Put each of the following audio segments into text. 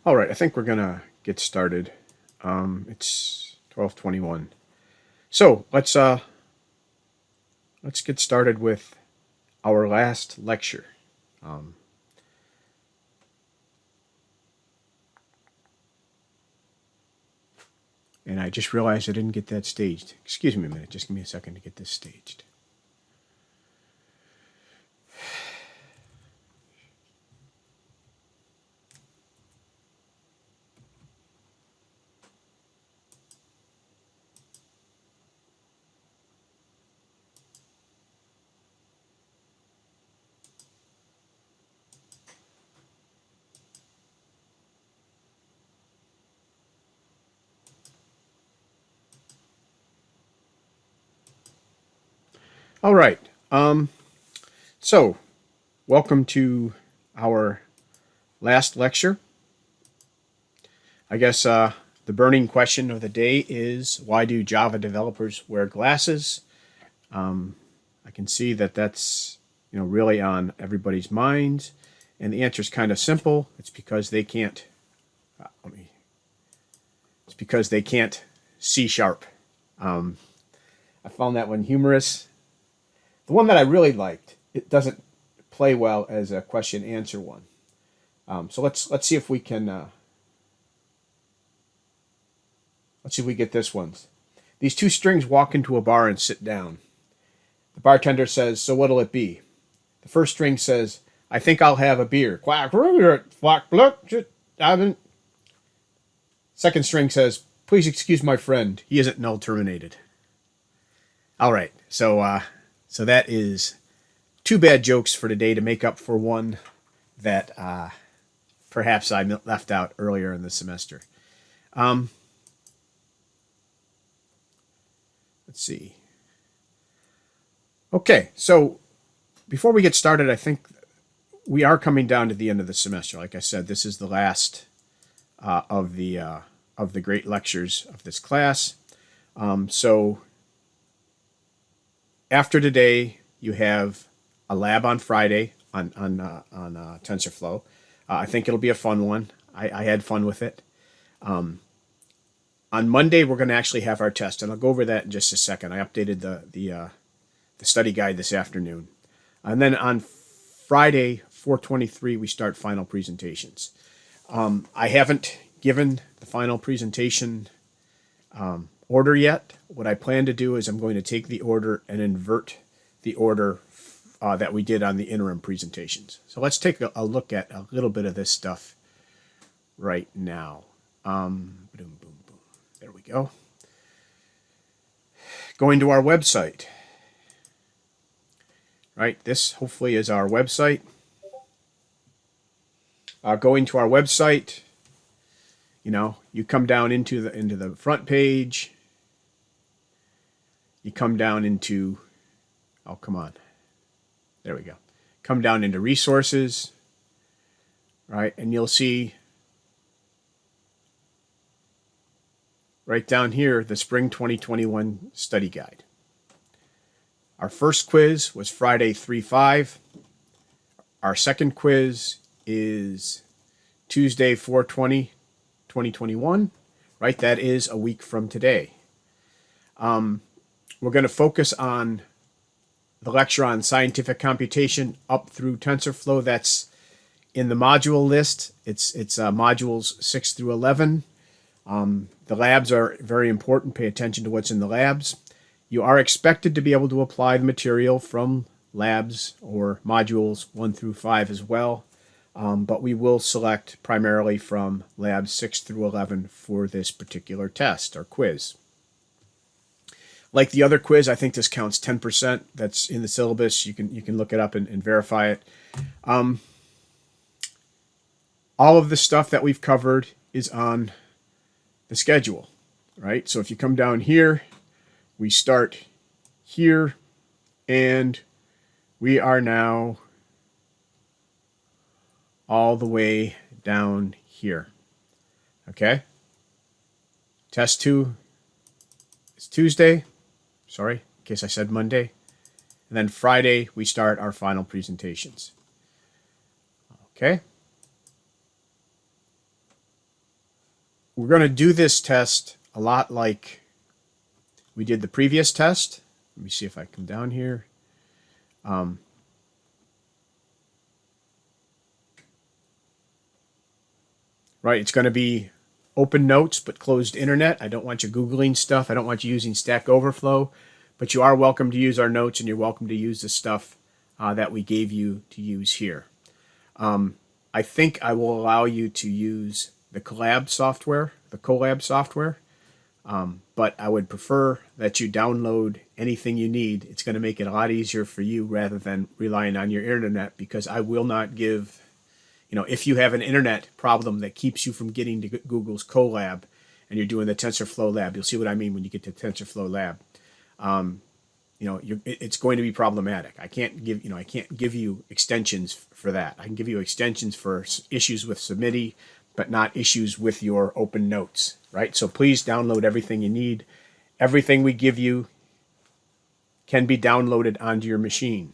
All right, I think we're gonna get started. It's 12:21. So let's get started with our last lecture. Um, and I just realized I didn't get that staged. Excuse me a minute. Just give me a second to get this staged. All right. So welcome to our last lecture. I guess the burning question of the day is, why do Java developers wear glasses? I can see that that's really on everybody's minds, and the answer is kind of simple. It's because they can't. It's because they can't C#. I found that one humorous. The one that I really liked, it doesn't play well as a question answer one. So let's see if we can. Let's see if we get this one. These two strings walk into a bar and sit down. The bartender says, "So what'll it be?" The first string says, "I think I'll have a beer." Quack, quack, look. Second string says, "Please excuse my friend. He isn't null terminated." All right, so that is two bad jokes for today to make up for one that perhaps I left out earlier in the semester. Let's see. Okay, so before we get started, I think we are coming down to the end of the semester. Like I said, this is the last of the great lectures of this class. So after today, you have a lab on Friday on TensorFlow. I think it'll be a fun one. I had fun with it. On Monday, we're going to actually have our test, and I'll go over that in just a second. I updated the study guide this afternoon. And then on Friday, 4/23, we start final presentations. I haven't given the final presentation order yet. What I plan to do is I'm going to take the order and invert the order that we did on the interim presentations. So let's take a look at a little bit of this stuff right now. Boom, boom, boom. There we go. Going to our website. Right, this hopefully is our website. Going to our website, you come down into the front page. You come down into, oh, come on. There we go. Come down into resources, right? And you'll see right down here, the Spring 2021 Study Guide. Our first quiz was Friday 3/5. Our second quiz is Tuesday 4/20, 2021, right? That is a week from today. We're going to focus on the lecture on scientific computation up through TensorFlow. That's in the module list. It's modules 6 through 11. The labs are very important. Pay attention to what's in the labs. You are expected to be able to apply the material from labs or modules 1 through 5 as well. But we will select primarily from labs 6 through 11 for this particular test or quiz. Like the other quiz, I think this counts 10%. That's in the syllabus. You can look it up and verify it. All of the stuff that we've covered is on the schedule, right? So if you come down here, we start here, and we are now all the way down here. Okay? Test 2 is Tuesday. Sorry, in case I said Monday. And then Friday, we start our final presentations. Okay? we're going to do this test a lot like we did the previous test. Let me see if I come down here. Right, it's going to be open notes but closed internet. I don't want you Googling stuff. I don't want you using Stack Overflow, but you are welcome to use our notes, and you're welcome to use the stuff that we gave you to use here. I think I will allow you to use the Colab software, but I would prefer that you download anything you need. It's going to make it a lot easier for you rather than relying on your internet, because I will not give, if you have an internet problem that keeps you from getting to Google's Colab and you're doing the TensorFlow lab, you'll see what I mean when you get to TensorFlow lab. It's going to be problematic. I can't give you extensions for that. I can give you extensions for issues with SUBMITI, but not issues with your open notes, right? So please download everything you need. Everything we give you can be downloaded onto your machine,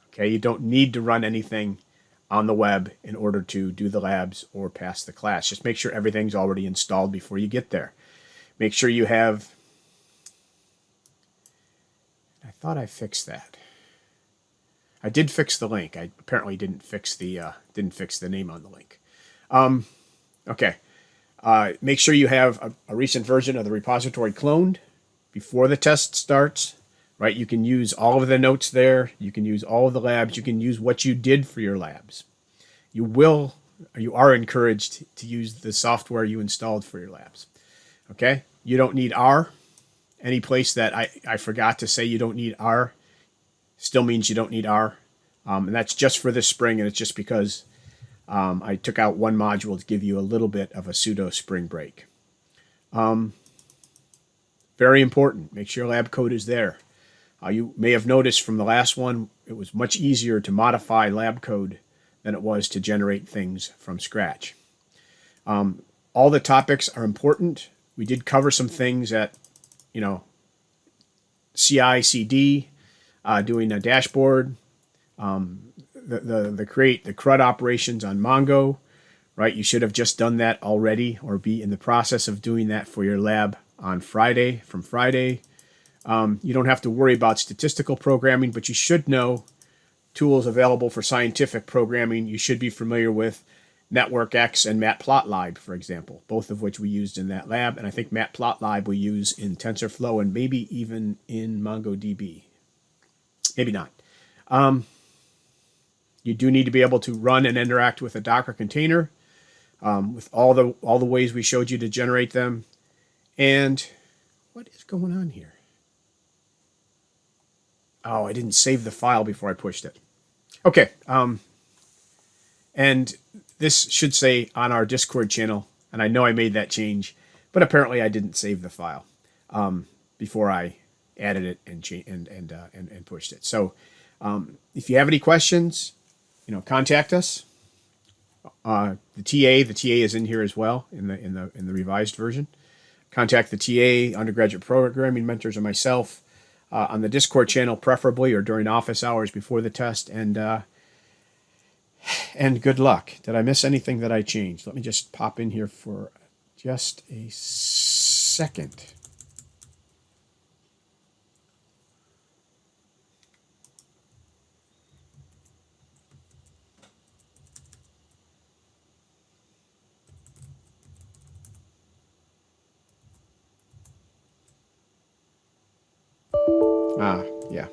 okay? You don't need to run anything on the web in order to do the labs or pass the class. Just make sure everything's already installed before you get there. Make sure you have... I thought I fixed that. I did fix the link. I apparently didn't fix the name on the link. Okay. Make sure you have a recent version of the repository cloned before the test starts. Right? You can use all of the notes there. You can use all of the labs. You can use what you did for your labs. You are encouraged to use the software you installed for your labs. Okay? You don't need R. Any place that I forgot to say you don't need R still means you don't need R. And that's just for this spring, and it's just because I took out one module to give you a little bit of a pseudo spring break. Very important. Make sure lab code is there. You may have noticed from the last one, it was much easier to modify lab code than it was to generate things from scratch. All the topics are important. We did cover some things at CI/CD, doing a dashboard, the CRUD operations on Mongo, right? You should have just done that already, or be in the process of doing that for your lab on Friday, from Friday. You don't have to worry about statistical programming, but you should know tools available for scientific programming. You should be familiar with NetworkX and Matplotlib, for example, both of which we used in that lab. And I think Matplotlib we use in TensorFlow and maybe even in MongoDB. Maybe not. You do need to be able to run and interact with a Docker container with all the ways we showed you to generate them. And what is going on here? Oh, I didn't save the file before I pushed it. Okay. And this should say on our Discord channel, and I know I made that change, but apparently I didn't save the file before I added it and pushed it. So if you have any questions, contact us. The TA is in here as well in the revised version. Contact the TA, undergraduate programming mentors, or myself on the Discord channel, preferably, or during office hours before the test. And good luck. Did I miss anything that I changed? Let me just pop in here for just a second. Yeah.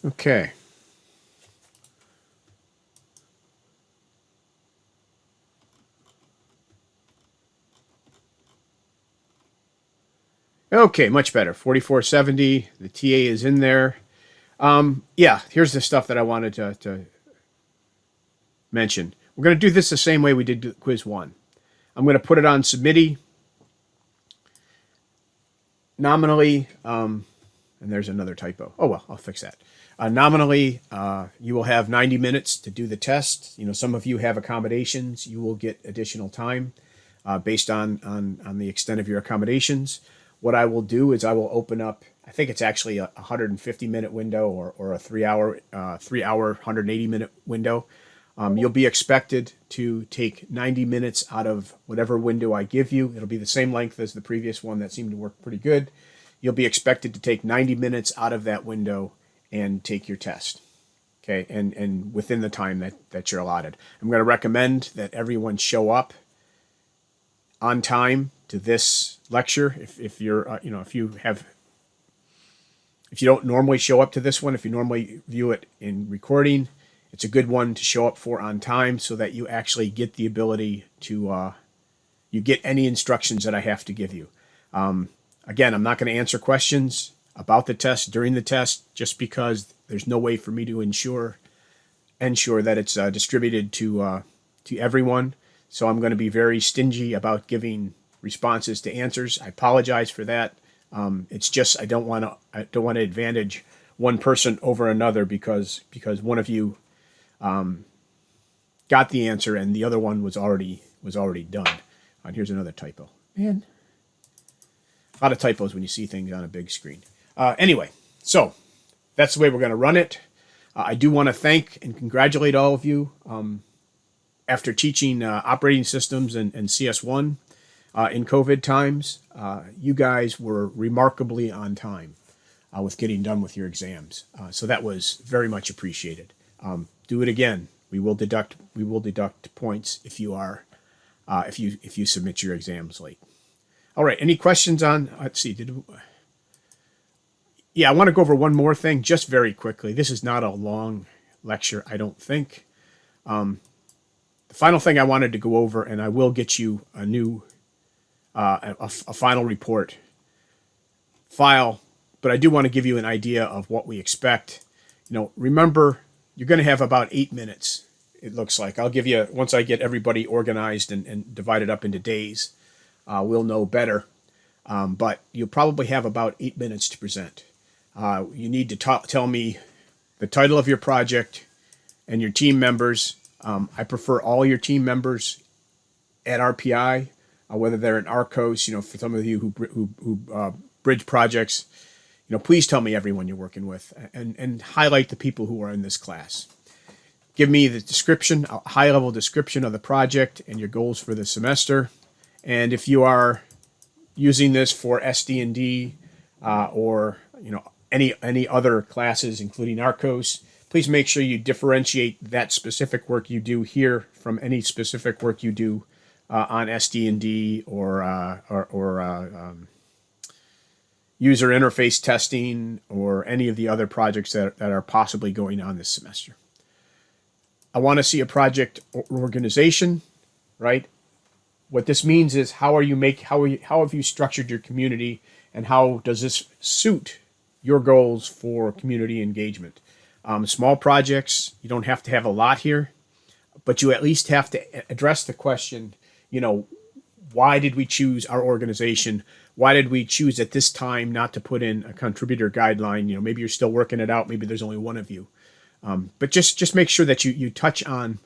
Okay. Okay, much better. 4470. The TA is in there. Yeah, here's the stuff that I wanted to mention. We're going to do this the same way we did quiz 1. I'm going to put it on SUBMITI. Nominally, and And there's another typo. Oh, well, I'll fix that. Nominally, you will have 90 minutes to do the test. Some of you have accommodations. You will get additional time based on the extent of your accommodations. What I will do is I will open up, I think it's actually a 150-minute window or a 3-hour, 180-minute window. You'll be expected to take 90 minutes out of whatever window I give you. It'll be the same length as the previous one that seemed to work pretty good. You'll be expected to take 90 minutes out of that window and take your test. Okay, and within the time that you're allotted. I'm going to recommend that everyone show up on time to this lecture. If you're, if you don't normally show up to this one, if you normally view it in recording, it's a good one to show up for on time so that you actually get the ability to, you get any instructions that I have to give you. Again, I'm not going to answer questions about the test during the test just because there's no way for me to ensure that it's distributed to everyone. So I'm going to be very stingy about giving responses to answers. I apologize for that. It's just I don't want to advantage one person over another because one of you got the answer and the other one was already done. And here's another typo. Man, a lot of typos when you see things on a big screen. Anyway, so that's the way we're going to run it. I do want to thank and congratulate all of you. After teaching operating systems and CS1 in COVID times, you guys were remarkably on time with getting done with your exams. So that was very much appreciated. Do it again. We will deduct points if you are if you submit your exams late. All right. Any questions on? Let's see. Yeah, I want to go over one more thing just very quickly. This is not a long lecture, I don't think. The final thing I wanted to go over, and I will get you a new a final report file, but I do want to give you an idea of what we expect. Remember, you're going to have about 8 minutes, it looks like. I'll give you, once I get everybody organized and divided up into days, we'll know better. But you'll probably have about 8 minutes to present. You need to tell me the title of your project and your team members. I prefer all your team members at RPI, whether they're in ARCOS. For some of you who bridge projects, please tell me everyone you're working with and highlight the people who are in this class. Give me the description, a high-level description of the project and your goals for the semester. And if you are using this for SD&D or any other classes, including ARCOS, please make sure you differentiate that specific work you do here from any specific work you do on SD&D or user interface testing or any of the other projects that are possibly going on this semester. I want to see a project organization, right? What this means is how have you structured your community and how does this suit your goals for community engagement? Small projects, you don't have to have a lot here, but you at least have to address the question, why did we choose our organization? Why did we choose at this time not to put in a contributor guideline? Maybe you're still working it out. Maybe there's only one of you. But just make sure that you touch on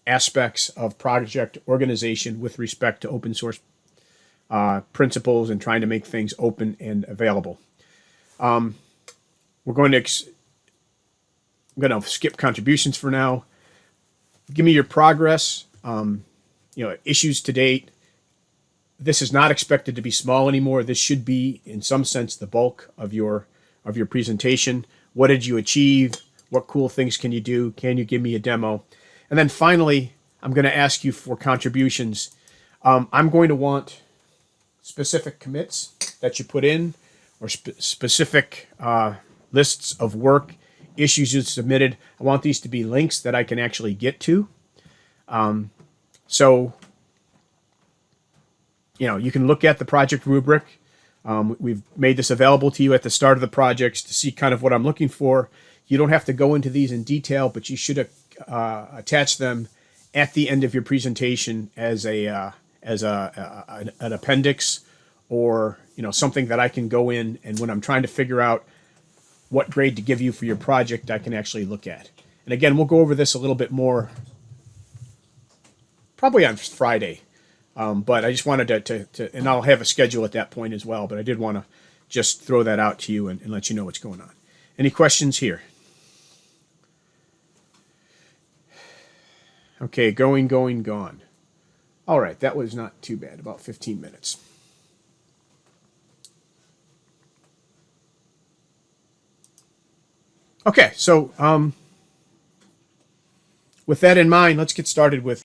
aspects of project organization with respect to open source principles and trying to make things open and available. We're going to I'm going to skip contributions for now. Give me your progress, issues to date. This is not expected to be small anymore. This should be, in some sense, the bulk of your presentation. What did you achieve? What cool things can you do? Can you give me a demo? And then finally, I'm going to ask you for contributions. I'm going to want specific commits that you put in or specific lists of work, issues you submitted. I want these to be links that I can actually get to. So, you can look at the project rubric. We've made this available to you at the start of the projects to see kind of what I'm looking for. You don't have to go into these in detail, but you should attach them at the end of your presentation as an appendix or something that I can go in and when I'm trying to figure out what grade to give you for your project, I can actually look at. And again, we'll go over this a little bit more probably on Friday. But I just wanted to, and I'll have a schedule at that point as well, but I did want to just throw that out to you and let you know what's going on. Any questions here? Okay, gone. All right, that was not too bad, about 15 minutes. Okay, so with that in mind, let's get started with